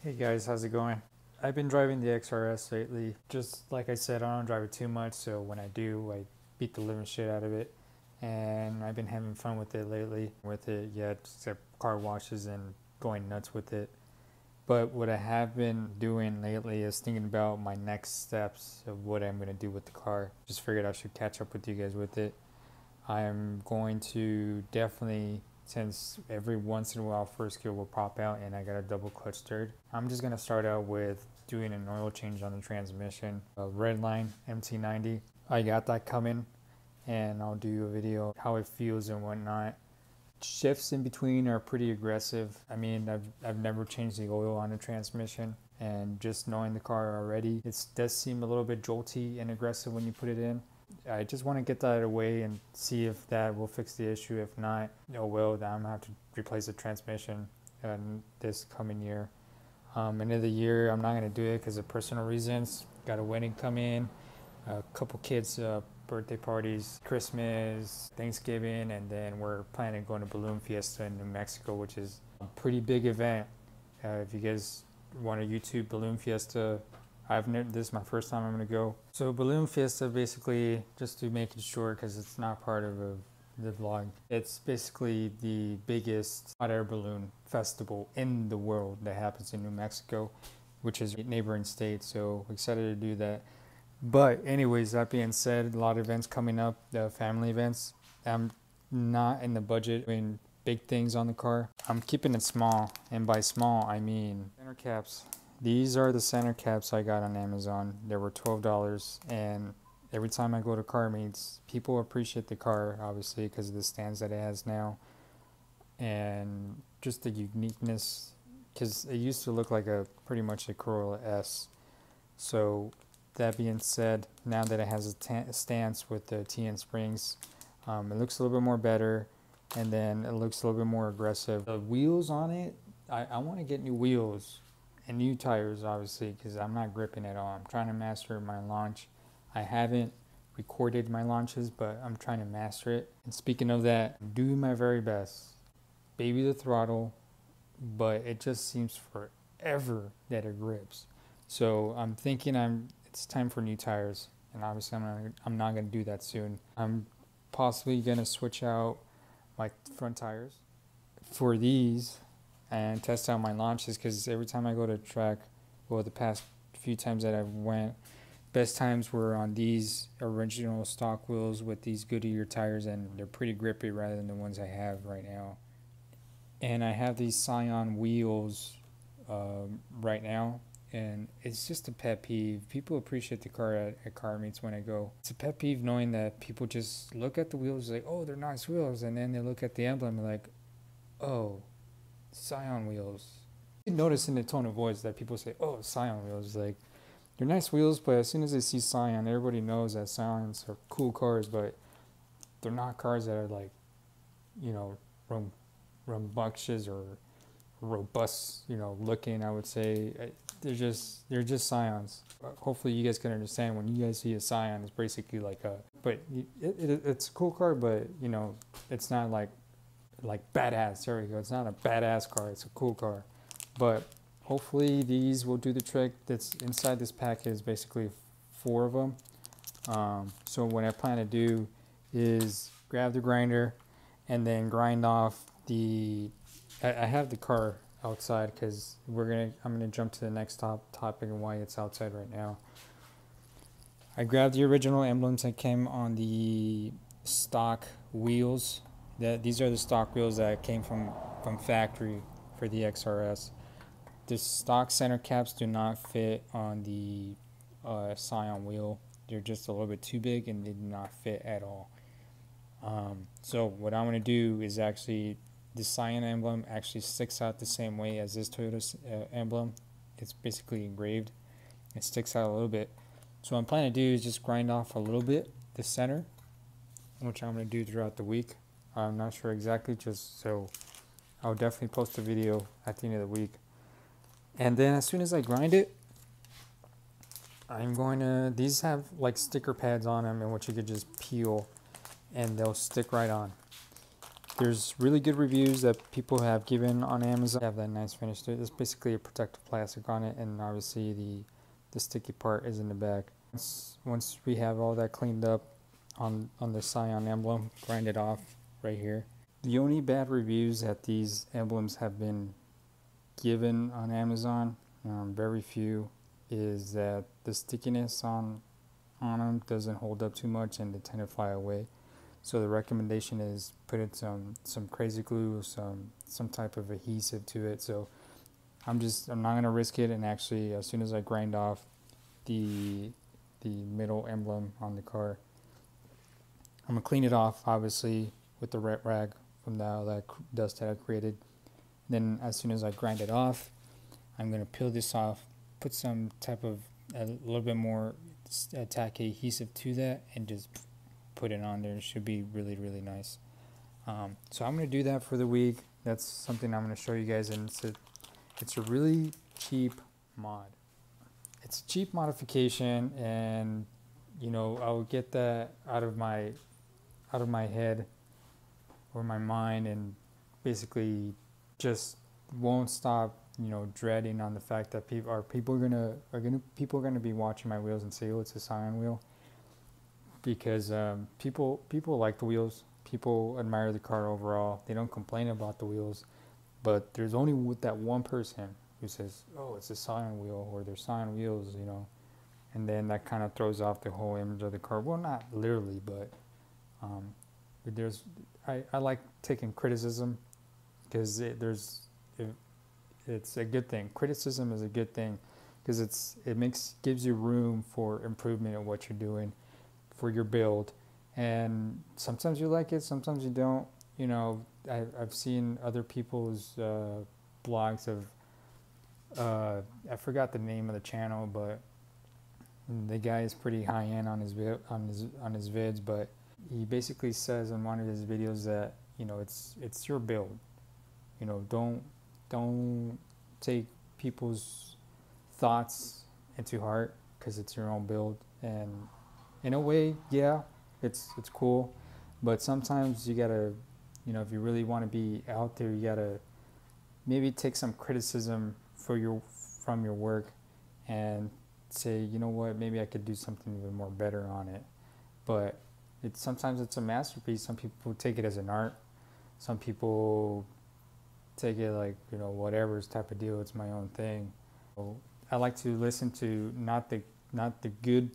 Hey guys, how's it going? I've been driving the XRS lately. Just like I said, I don't drive it too much, so when I do, I beat the living shit out of it. And I've been having fun with it lately. Yeah, except car washes and going nuts with it. But what I have been doing lately is thinking about my next steps of what I'm going to do with the car. Just figured I should catch up with you guys with it. I'm going to definitely, since every once in a while first gear will pop out and I got a double clutch third, I'm just going to start out with doing an oil change on the transmission. A Redline MT90, I got that coming, and I'll do a video how it feels and whatnot. Shifts in between are pretty aggressive. I mean, I've never changed the oil on the transmission, and just knowing the car already, it does seem a little bit jolty and aggressive when you put it in. I just want to get that out of the way and see if that will fix the issue. If not, oh well, then I'm going to have to replace the transmission this coming year. End of the year, I'm not going to do it because of personal reasons. Got a wedding coming, a couple kids' birthday parties, Christmas, Thanksgiving, and then we're planning on going to Balloon Fiesta in New Mexico, which is a pretty big event. If you guys want to YouTube Balloon Fiesta, this is my first time I'm going to go. So Balloon Fiesta, basically, just to make it short because it's not part of the vlog, it's basically the biggest hot air balloon festival in the world that happens in New Mexico, which is a neighboring state, so excited to do that. But anyways, that being said, a lot of events coming up, the family events. I'm not in the budget doing big things on the car. I'm keeping it small, and by small I mean center caps. These are the center caps I got on Amazon. They were $12, and every time I go to car meets, people appreciate the car, obviously, because of the stands that it has now, and just the uniqueness, because it used to look like pretty much a Corolla S. So that being said, now that it has a stance with the TN springs, it looks a little bit more better, and then it looks a little bit more aggressive. The wheels on it, I want to get new wheels and new tires, obviously, because I'm not gripping at all. I'm trying to master my launch. I haven't recorded my launches, but I'm trying to master it. And speaking of that, I'm doing my very best. Baby the throttle, but it just seems forever that it grips. So I'm thinking it's time for new tires, and obviously I'm not gonna do that soon. I'm possibly gonna switch out my front tires for these and test out my launches, because every time I go to track, well, the past few times that I went, best times were on these original stock wheels with these Goodyear tires, and they're pretty grippy rather than the ones I have right now. And I have these Scion wheels right now, and it's just a pet peeve. People appreciate the car at car meets when I go. It's a pet peeve knowing that people just look at the wheels like, oh, they're nice wheels, and then they look at the emblem and like, oh, Scion wheels. You notice in the tone of voice that people say, oh, Scion wheels. Like, they're nice wheels, but as soon as they see Scion, everybody knows that Scions are cool cars, but they're not cars that are like, you know, rambunctious or robust, you know, looking, I would say. They're just Scions. Hopefully you guys can understand when you guys see a Scion, it's basically like it's a cool car, but, you know, it's not like badass. There we go. It's not a badass car. It's a cool car. But hopefully these will do the trick. That's inside this pack is basically 4 of them. So what I plan to do is grab the grinder and then grind off I have the car outside because I'm gonna jump to the next topic and why it's outside right now. I grabbed the original emblems that came on the stock wheels. These are the stock wheels that came from factory for the XRS. The stock center caps do not fit on the Scion wheel. They're just a little bit too big and they do not fit at all. So what I'm going to do is actually, the Scion emblem actually sticks out the same way as this Toyota emblem. It's basically engraved. It sticks out a little bit. So what I'm planning to do is just grind off a little bit the center, which I'm going to do throughout the week. I'm not sure exactly, just so I'll definitely post a video at the end of the week. And then as soon as I grind it, these have like sticker pads on them, and which you could just peel and they'll stick right on. There's really good reviews that people have given on Amazon. They have that nice finish to it. It's basically a protective plastic on it, and obviously the sticky part is in the back. Once we have all that cleaned up on the Scion emblem, grind it off right here. The only bad reviews that these emblems have been given on Amazon, very few, is that the stickiness on them doesn't hold up too much and they tend to fly away. So the recommendation is put in some crazy glue, some type of adhesive to it. So I'm not gonna risk it, and actually as soon as I grind off the middle emblem on the car, I'm gonna clean it off obviously with the wet rag from all that dust that I created. Then as soon as I grind it off, I'm gonna peel this off, put some type of a little bit more tack adhesive to that, and just put it on there. It should be really, really nice. So I'm gonna do that for the week. That's something I'm gonna show you guys, and it's a really cheap mod. It's a cheap modification, and you know, I'll get that out of my head or my mind, and basically just won't stop, you know, dreading on the fact that people are gonna be watching my wheels and say, oh, it's a Scion wheel, because people like the wheels, people admire the car overall, they don't complain about the wheels, but there's only with that one person who says, oh, it's a Scion wheel, or they're Scion wheels, you know, and then that kind of throws off the whole image of the car. Well, not literally, but I like taking criticism, because it's a good thing. Criticism is a good thing, because it gives you room for improvement in what you're doing for your build. And sometimes you like it, sometimes you don't. You know, I've seen other people's blogs of I forgot the name of the channel, but the guy is pretty high end on his vids, but he basically says in one of his videos that, you know, it's your build. You know, don't take people's thoughts into heart, because it's your own build. And in a way, yeah, it's cool, but sometimes you gotta, you know, if you really want to be out there, you gotta maybe take some criticism from your work and say, you know what, maybe I could do something even more better on it. But sometimes it's a masterpiece. Some people take it as an art. Some people take it like, you know, whatever's type of deal. It's my own thing. So I like to listen to not the good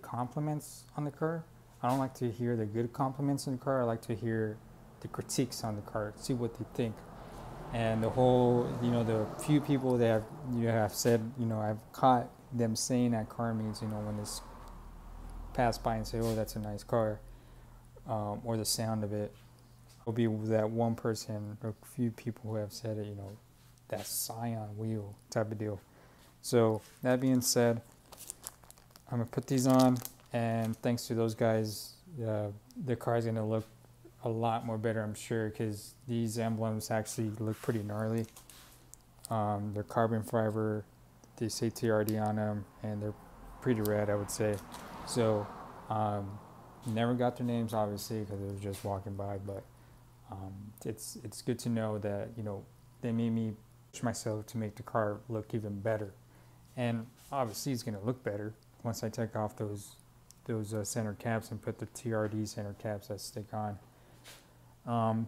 compliments on the car. I don't like to hear the good compliments on the car. I like to hear the critiques on the car, see what they think. And the whole, you know, the few people that have said, you know, I've caught them saying at car meets, you know, when it's passed by and say, oh, that's a nice car, or the sound of it. Will be that one person or a few people who have said it, you know, that Scion wheel type of deal. So that being said, I'm gonna put these on, and thanks to those guys, the car is gonna look a lot more better, I'm sure, because these emblems actually look pretty gnarly. They're carbon fiber, they say TRD on them, and they're pretty rad, I would say. So never got their names, obviously, because it was just walking by, but it's good to know that, you know, they made me push myself to make the car look even better. And obviously it's going to look better once I take off those center caps and put the TRD center caps that stick on.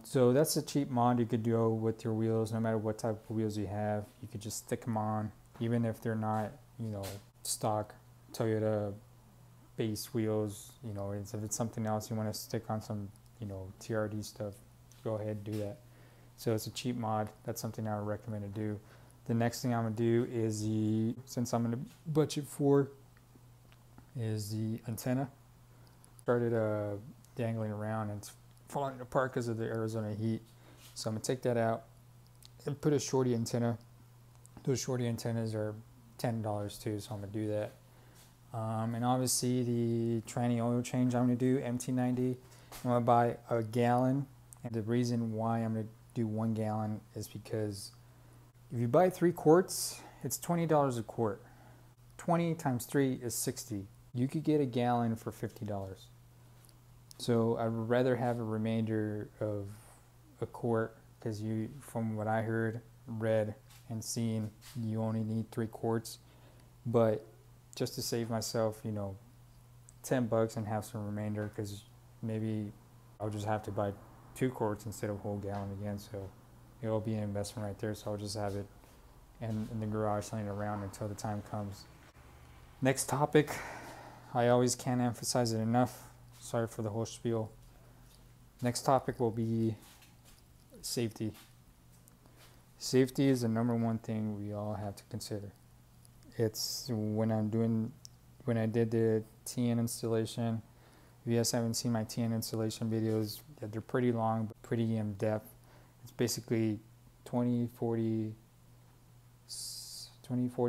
So that's a cheap mod you could do with your wheels. No matter what type of wheels you have, you could just stick them on, even if they're not, you know, stock Toyota base wheels. You know, if it's something else you want to stick on, some, you know, TRD stuff, go ahead and do that. So it's a cheap mod. That's something I would recommend to do. The next thing I'm gonna do is since I'm in the budget for, is the antenna. Started dangling around and it's falling apart because of the Arizona heat. So I'm gonna take that out and put a shorty antenna. Those shorty antennas are $10 too, so I'm gonna do that. And obviously the tranny oil change I'm gonna do, MT90. I'm gonna buy a gallon, and the reason why I'm gonna do 1 gallon is because if you buy 3 quarts, it's $20 a quart. 20 times 3 is 60. You could get a gallon for $50. So I'd rather have a remainder of a quart, because you, from what I heard, read, and seen, you only need 3 quarts. But just to save myself, you know, $10 and have some remainder, because maybe I'll just have to buy 2 quarts instead of whole gallon again. So it'll be an investment right there. So I'll just have it in the garage laying around until the time comes. Next topic, I always can't emphasize it enough. Sorry for the whole spiel. Next topic will be safety. Safety is the number one thing we all have to consider. It's when I did the TN installation. If you guys haven't seen my TN installation videos, they're pretty long, but pretty in depth. It's basically 20, 40,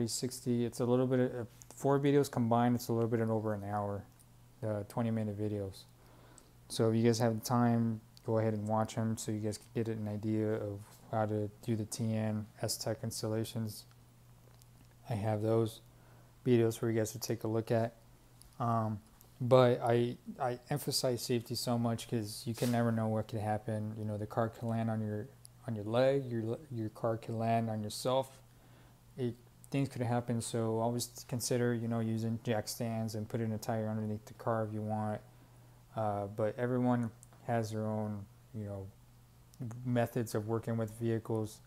60. It's a little bit of 4 videos combined. It's a little bit over an hour, 20-minute videos. So if you guys have the time, go ahead and watch them so you guys can get an idea of how to do the TN S-Tech installations. I have those videos for you guys to take a look at. But I emphasize safety so much because you can never know what could happen. You know, the car can land on your leg, your car can land on yourself. Things could happen, so always consider, you know, using jack stands and putting a tire underneath the car if you want. But everyone has their own, you know, methods of working with vehicles,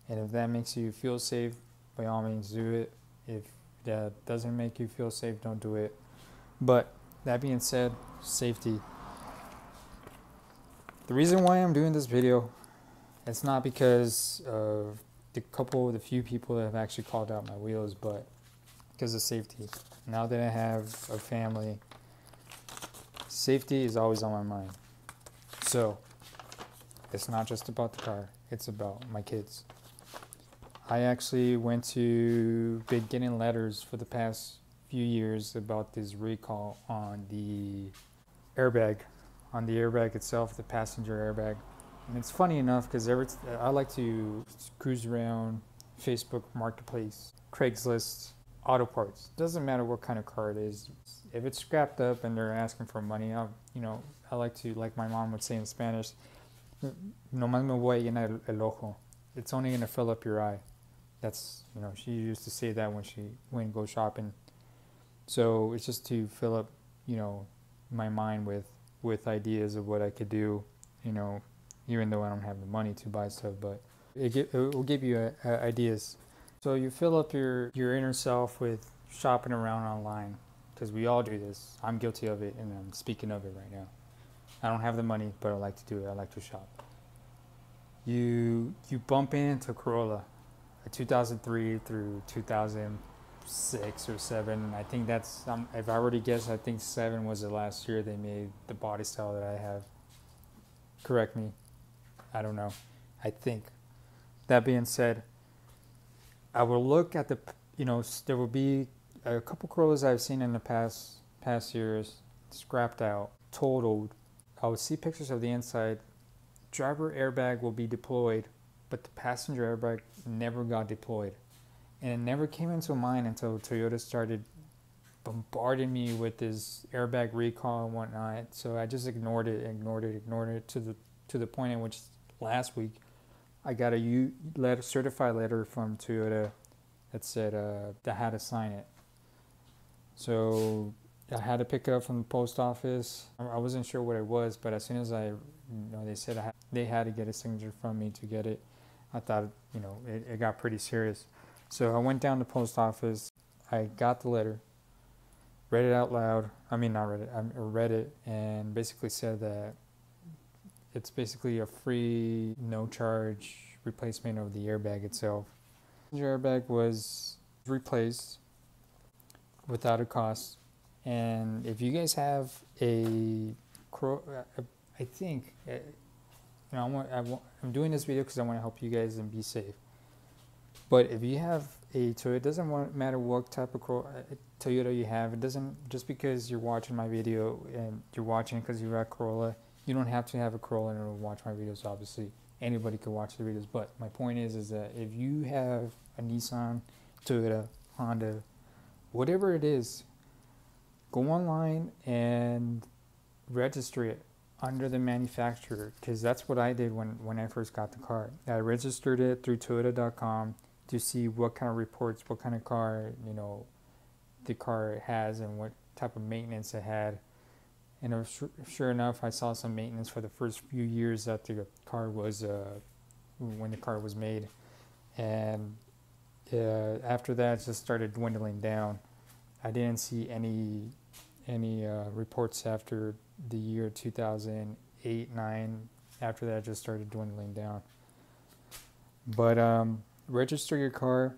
and if that makes you feel safe, by all means do it. If that doesn't make you feel safe, don't do it. But that being said, safety. The reason why I'm doing this video, it's not because of the few people that have actually called out my wheels, but because of safety. Now that I have a family, safety is always on my mind. So it's not just about the car, it's about my kids. I actually went to been getting letters for the past few years about this recall on the airbag, itself, the passenger airbag. And it's funny enough because I like to cruise around Facebook Marketplace, Craigslist, auto parts. Doesn't matter what kind of car it is. If it's scrapped up and they're asking for money, I like to, like my mom would say in Spanish, no más me voy a llenar el ojo. It's only going to fill up your eye. That's, you know, she used to say that when she went and go shopping. So it's just to fill up, you know, my mind with ideas of what I could do, you know, even though I don't have the money to buy stuff, but it will give you ideas. So you fill up your inner self with shopping around online, because we all do this. I'm guilty of it, and I'm speaking of it right now. I don't have the money, but I like to do it. I like to shop. You bump into Corolla, a 2003 through 2006 or 7. I think that's, if I were to guess, I think 7 was the last year they made the body style that I have. Correct me. I don't know. I think. That being said, I will look at there will be a couple Corollas I've seen in the past years, scrapped out, totaled. I would see pictures of the inside. Driver airbag will be deployed, but the passenger airbag never got deployed. And it never came into mind until Toyota started bombarding me with this Airbag Recall and whatnot. So I just ignored it to the point in which last week I got a certified letter from Toyota that said I had to sign it. So I had to pick it up from the post office. I wasn't sure what it was, but as soon as they said they had to get a signature from me to get it, I thought, it got pretty serious. So I went down to the post office. I got the letter, read it out loud. I mean, not read it. I read it and basically said that it's basically a free, no charge replacement of the airbag itself. The airbag was replaced without a cost. And if you guys have I think, I'm doing this video because I want to help you guys and be safe. But if you have a Toyota, it doesn't matter what type of Toyota you have. It doesn't, just because you're watching my video and you're watching it because you're at Corolla, you don't have to have a Corolla in order to watch my videos. Obviously, anybody can watch the videos. But my point is that if you have a Nissan, Toyota, Honda, whatever it is, go online and register it. under the manufacturer, because that's what I did when I first got the car. I registered it through Toyota.com to see what kind of reports, what kind of car, you know, the car has and what type of maintenance it had. And sure enough, I saw some maintenance for the first few years that the car was, when the car was made. And after that, it just started dwindling down. I didn't see any reports after the year 2008-9. After that, it just started dwindling down. But register your car,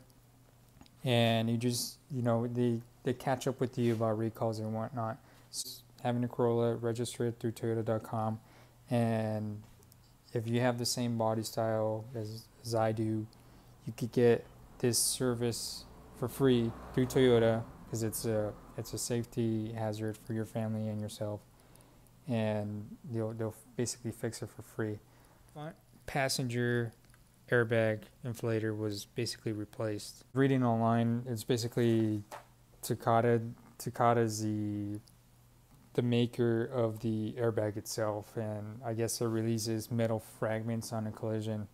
and you just, you know, they catch up with you about recalls and whatnot. So having a Corolla, register it through Toyota.com, and if you have the same body style as I do, you could get this service for free through Toyota, because it's a safety hazard for your family and yourself, and they'll basically fix it for free. Passenger airbag inflator was basically replaced. Reading online, it's basically Takata. Takata's the maker of the airbag itself, and I guess it releases metal fragments on a collision,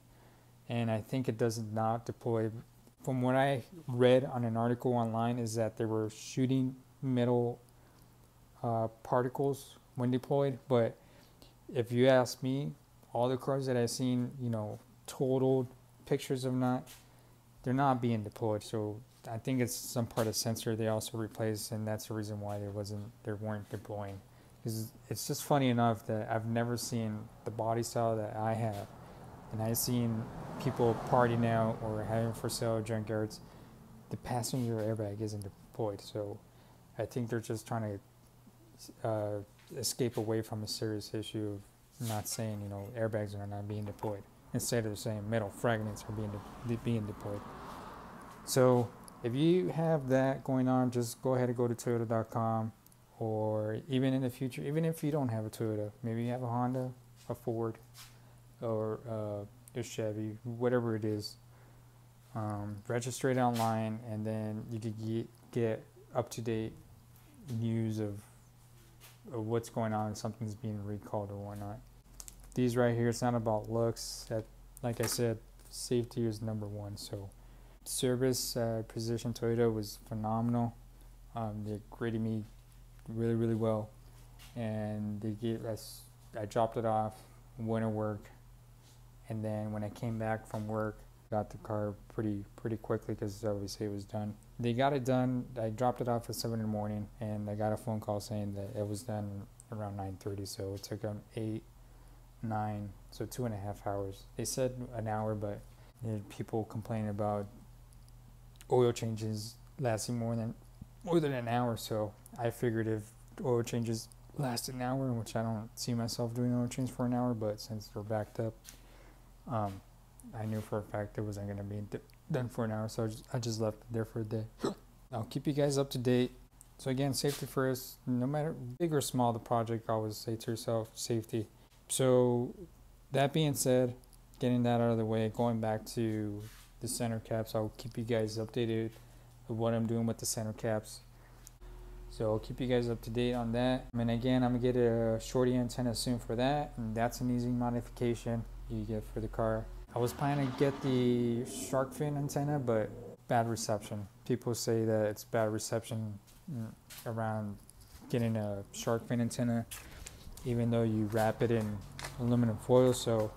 and I think it does not deploy. From what I read on an article online, is that they were shooting metal particles when deployed. But if you ask me, all the cars that I've seen, you know, totaled pictures of they're not being deployed. So I think it's some part of sensor they also replaced, and that's the reason why they weren't deploying. Because it's just funny enough that I've never seen the body style that I have, and I've seen people partying out or having for sale junkyards. The passenger airbag isn't deployed, so I think they're just trying to escape away from a serious issue of not saying, you know, airbags are not being deployed. Instead of saying metal fragments are being deployed. So if you have that going on, just go ahead and go to Toyota.com, or even in the future, even if you don't have a Toyota, maybe you have a Honda, a Ford, or a Chevy, whatever it is, register it online, and then you could get up-to-date news of what's going on, if something's being recalled or whatnot. These right here, it's not about looks. Like I said, safety is number one. So service, Precision Toyota was phenomenal. They graded me really, really well, and they gave us, I dropped it off, went to work, and then when I came back from work, got the car pretty quickly, because obviously it was done. They got it done. I dropped it off at 7 in the morning, and I got a phone call saying that it was done around 9:30. So it took them 8, 9, so 2.5 hours. They said an hour, but people complain about oil changes lasting more than an hour. So I figured if oil changes last an hour, which I don't see myself doing oil change for an hour, but since they're backed up, I knew for a fact it wasn't going to be done for an hour, so I just left it there for a day. I'll keep you guys up to date. So again, safety first. No matter big or small the project, always say to yourself, safety. So that being said, getting that out of the way, going back to the center caps, I'll keep you guys updated with what I'm doing with the center caps. So I'll keep you guys up to date on that. And again, I'm going to get a shorty antenna soon for that, and that's an easy modification you get for the car. I was planning to get the shark fin antenna, but bad reception. People say that it's bad reception around getting a shark fin antenna, even though you wrap it in aluminum foil. So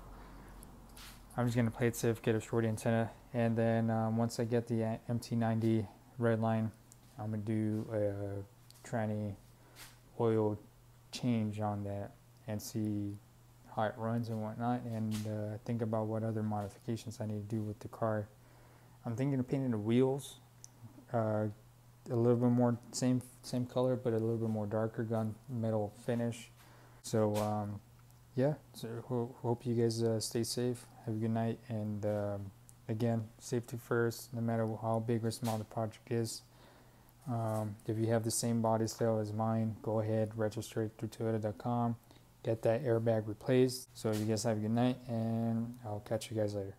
I'm just going to play it safe, get a shorty antenna, and then once I get the MT90 red line, I'm going to do a tranny oil change on that and see how it runs and whatnot, and think about what other modifications I need to do with the car. I'm thinking of painting the wheels a little bit more same color, but a little bit more darker gunmetal finish. So yeah, so hope you guys stay safe, have a good night, and again, safety first, no matter how big or small the project is. If you have the same body style as mine, go ahead, register it through Toyota.com, get that airbag replaced. So you guys have a good night, and I'll catch you guys later.